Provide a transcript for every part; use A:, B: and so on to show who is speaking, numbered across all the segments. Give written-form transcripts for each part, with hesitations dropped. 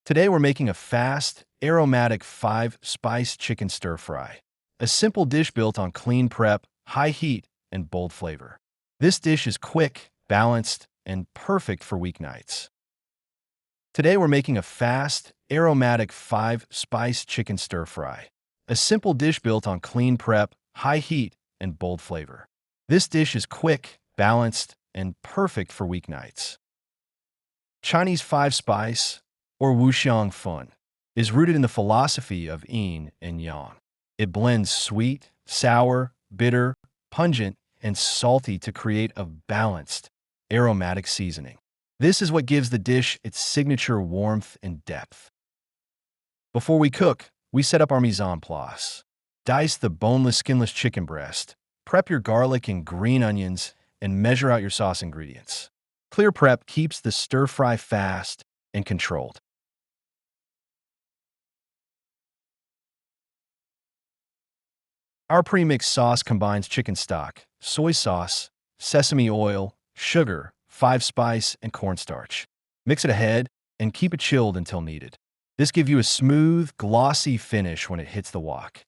A: Today we're making a fast, aromatic 5-spice chicken stir-fry. A simple dish built on clean prep, high heat, and bold flavor. This dish is quick, balanced, and perfect for weeknights. Today we're making a fast, aromatic 5-spice chicken stir-fry. A simple dish built on clean prep, high heat, and bold flavor. This dish is quick, balanced, and perfect for weeknights. Chinese 5-spice, or wuxiang fun, is rooted in the philosophy of yin and yang. It blends sweet, sour, bitter, pungent, and salty to create a balanced, aromatic seasoning. This is what gives the dish its signature warmth and depth. Before we cook, we set up our mise en place. Dice the boneless, skinless chicken breast, prep your garlic and green onions, and measure out your sauce ingredients. Clear prep keeps the stir-fry fast and controlled. Our pre-mixed sauce combines chicken stock, soy sauce, sesame oil, sugar, 5-spice, and cornstarch. Mix it ahead and keep it chilled until needed. This gives you a smooth, glossy finish when it hits the wok.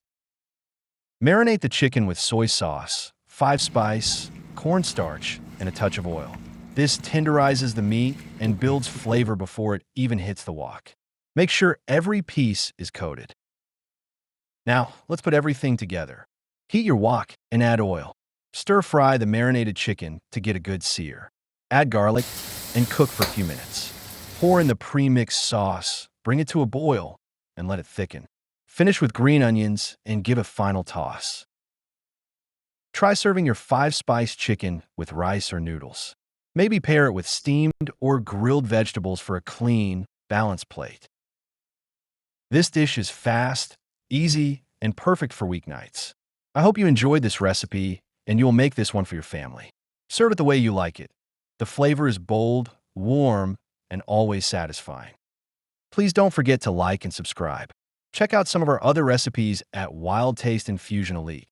A: Marinate the chicken with soy sauce, 5-spice, cornstarch, and a touch of oil. This tenderizes the meat and builds flavor before it even hits the wok. Make sure every piece is coated. Now, let's put everything together. Heat your wok and add oil. Stir-fry the marinated chicken to get a good sear. Add garlic and cook for a few minutes. Pour in the pre-mixed sauce, bring it to a boil, and let it thicken. Finish with green onions and give a final toss. Try serving your 5-spice chicken with rice or noodles. Maybe pair it with steamed or grilled vegetables for a clean, balanced plate. This dish is fast, easy, and perfect for weeknights. I hope you enjoyed this recipe and you'll make this one for your family. Serve it the way you like it. The flavor is bold, warm, and always satisfying. Please don't forget to like and subscribe. Check out some of our other recipes at Wild Taste Infusion Elite.